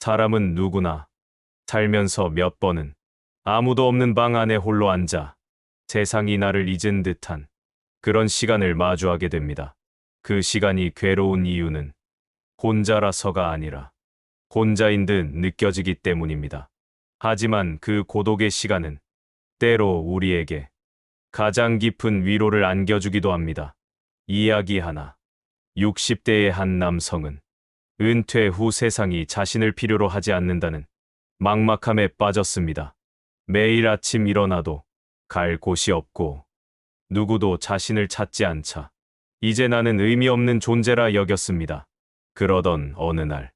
사람은 누구나 살면서 몇 번은 아무도 없는 방 안에 홀로 앉아 세상이 나를 잊은 듯한 그런 시간을 마주하게 됩니다. 그 시간이 괴로운 이유는 혼자라서가 아니라 혼자인 듯 느껴지기 때문입니다. 하지만 그 고독의 시간은 때로 우리에게 가장 깊은 위로를 안겨주기도 합니다. 이야기 하나. 60대의 한 남성은 은퇴 후 세상이 자신을 필요로 하지 않는다는 막막함에 빠졌습니다. 매일 아침 일어나도 갈 곳이 없고 누구도 자신을 찾지 않자 이제 나는 의미 없는 존재라 여겼습니다. 그러던 어느 날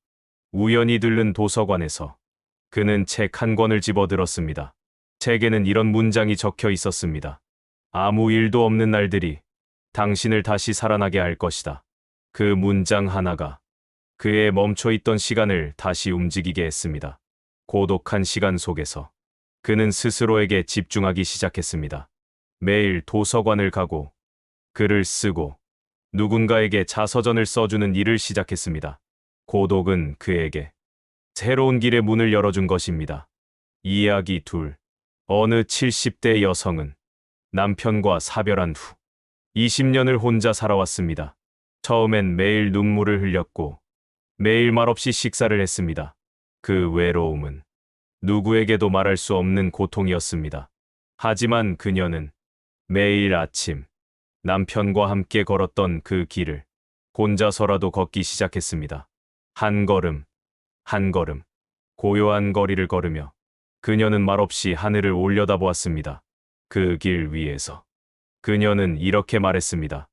우연히 들른 도서관에서 그는 책 한 권을 집어들었습니다. 책에는 이런 문장이 적혀 있었습니다. 아무 일도 없는 날들이 당신을 다시 살아나게 할 것이다. 그 문장 하나가 그의 멈춰있던 시간을 다시 움직이게 했습니다. 고독한 시간 속에서 그는 스스로에게 집중하기 시작했습니다. 매일 도서관을 가고 글을 쓰고 누군가에게 자서전을 써주는 일을 시작했습니다. 고독은 그에게 새로운 길의 문을 열어준 것입니다. 이야기 둘. 어느 70대 여성은 남편과 사별한 후 20년을 혼자 살아왔습니다. 처음엔 매일 눈물을 흘렸고 매일 말없이 식사를 했습니다. 그 외로움은 누구에게도 말할 수 없는 고통이었습니다. 하지만 그녀는 매일 아침 남편과 함께 걸었던 그 길을 혼자서라도 걷기 시작했습니다. 한 걸음, 한 걸음, 고요한 거리를 걸으며 그녀는 말없이 하늘을 올려다보았습니다. 그 길 위에서 그녀는 이렇게 말했습니다.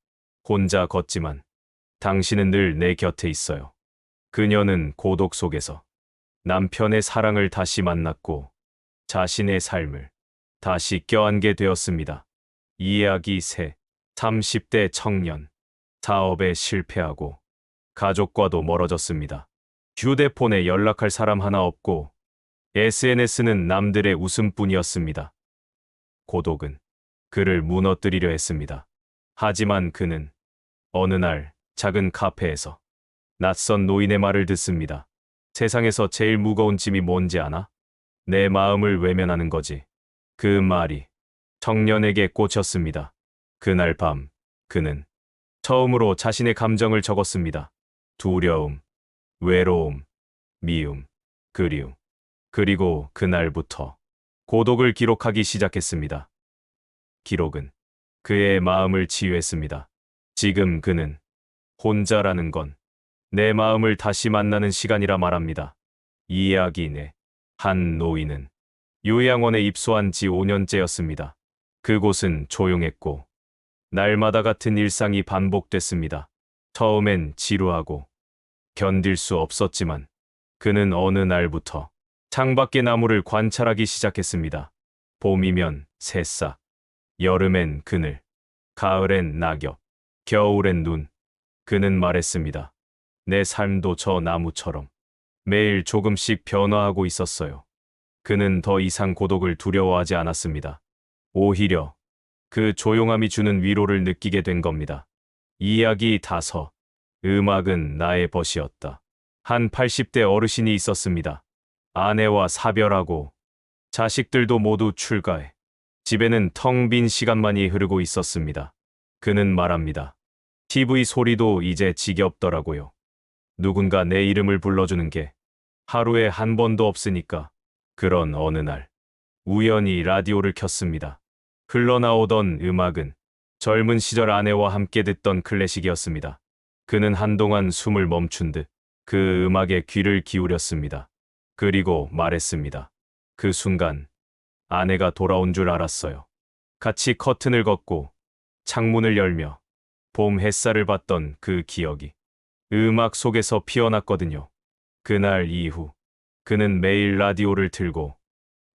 혼자 걷지만 당신은 늘 내 곁에 있어요. 그녀는 고독 속에서 남편의 사랑을 다시 만났고 자신의 삶을 다시 껴안게 되었습니다. 이야기 셋. 30대 청년. 사업에 실패하고 가족과도 멀어졌습니다. 휴대폰에 연락할 사람 하나 없고 SNS는 남들의 웃음뿐이었습니다. 고독은 그를 무너뜨리려 했습니다. 하지만 그는 어느 날 작은 카페에서 낯선 노인의 말을 듣습니다. 세상에서 제일 무거운 짐이 뭔지 아나? 내 마음을 외면하는 거지. 그 말이 청년에게 꽂혔습니다. 그날 밤 그는 처음으로 자신의 감정을 적었습니다. 두려움, 외로움, 미움, 그리움. 그리고 그날부터 고독을 기록하기 시작했습니다. 기록은 그의 마음을 치유했습니다. 지금 그는 혼자라는 건 내 마음을 다시 만나는 시간이라 말합니다. 이야기 내. 한 노인은 요양원에 입소한 지 5년째였습니다. 그곳은 조용했고 날마다 같은 일상이 반복됐습니다. 처음엔 지루하고 견딜 수 없었지만 그는 어느 날부터 창밖의 나무를 관찰하기 시작했습니다. 봄이면 새싹, 여름엔 그늘, 가을엔 낙엽, 겨울엔 눈. 그는 말했습니다. 내 삶도 저 나무처럼 매일 조금씩 변화하고 있었어요. 그는 더 이상 고독을 두려워하지 않았습니다. 오히려 그 조용함이 주는 위로를 느끼게 된 겁니다. 이야기 다섯. 음악은 나의 벗이었다. 한 80대 어르신이 있었습니다. 아내와 사별하고 자식들도 모두 출가해 집에는 텅 빈 시간만이 흐르고 있었습니다. 그는 말합니다. TV 소리도 이제 지겹더라고요. 누군가 내 이름을 불러주는 게 하루에 한 번도 없으니까. 그런 어느 날 우연히 라디오를 켰습니다. 흘러나오던 음악은 젊은 시절 아내와 함께 듣던 클래식이었습니다. 그는 한동안 숨을 멈춘 듯 그 음악에 귀를 기울였습니다. 그리고 말했습니다. 그 순간 아내가 돌아온 줄 알았어요. 같이 커튼을 걷고 창문을 열며 봄 햇살을 봤던 그 기억이 음악 속에서 피어났거든요. 그날 이후 그는 매일 라디오를 틀고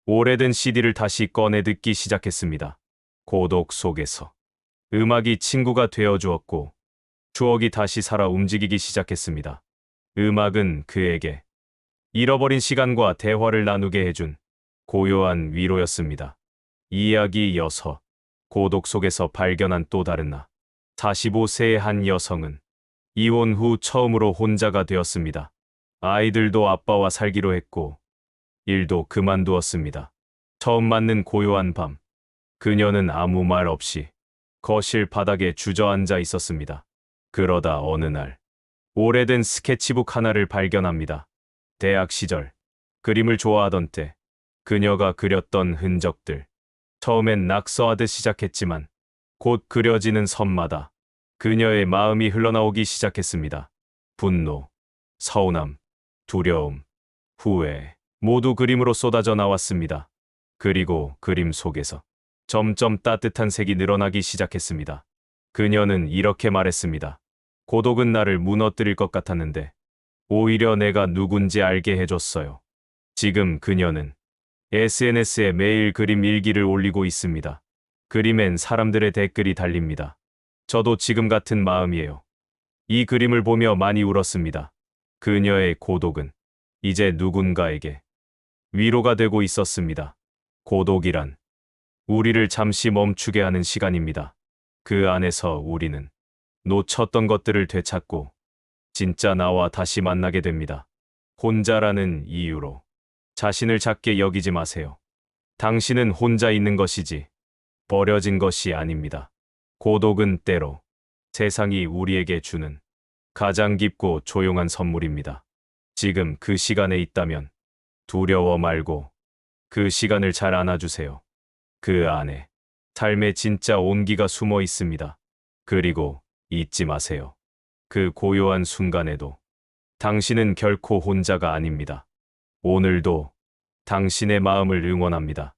오래된 CD를 다시 꺼내 듣기 시작했습니다. 고독 속에서 음악이 친구가 되어 주었고 추억이 다시 살아 움직이기 시작했습니다. 음악은 그에게 잃어버린 시간과 대화를 나누게 해준 고요한 위로였습니다. 이야기 여섯. 고독 속에서 발견한 또 다른 나. 45세의 한 여성은 이혼 후 처음으로 혼자가 되었습니다. 아이들도 아빠와 살기로 했고, 일도 그만두었습니다. 처음 맞는 고요한 밤, 그녀는 아무 말 없이 거실 바닥에 주저앉아 있었습니다. 그러다 어느 날, 오래된 스케치북 하나를 발견합니다. 대학 시절, 그림을 좋아하던 때, 그녀가 그렸던 흔적들. 처음엔 낙서하듯 시작했지만, 곧 그려지는 선마다 그녀의 마음이 흘러나오기 시작했습니다. 분노, 서운함, 두려움, 후회, 모두 그림으로 쏟아져 나왔습니다. 그리고 그림 속에서 점점 따뜻한 색이 늘어나기 시작했습니다. 그녀는 이렇게 말했습니다. 고독은 나를 무너뜨릴 것 같았는데, 오히려 내가 누군지 알게 해줬어요. 지금 그녀는 SNS에 매일 그림 일기를 올리고 있습니다. 그림엔 사람들의 댓글이 달립니다. 저도 지금 같은 마음이에요. 이 그림을 보며 많이 울었습니다. 그녀의 고독은 이제 누군가에게 위로가 되고 있었습니다. 고독이란 우리를 잠시 멈추게 하는 시간입니다. 그 안에서 우리는 놓쳤던 것들을 되찾고 진짜 나와 다시 만나게 됩니다. 혼자라는 이유로 자신을 작게 여기지 마세요. 당신은 혼자 있는 것이지 버려진 것이 아닙니다. 고독은 때로 세상이 우리에게 주는 가장 깊고 조용한 선물입니다. 지금 그 시간에 있다면 두려워 말고 그 시간을 잘 안아주세요. 그 안에 삶의 진짜 온기가 숨어 있습니다. 그리고 잊지 마세요. 그 고요한 순간에도 당신은 결코 혼자가 아닙니다. 오늘도 당신의 마음을 응원합니다.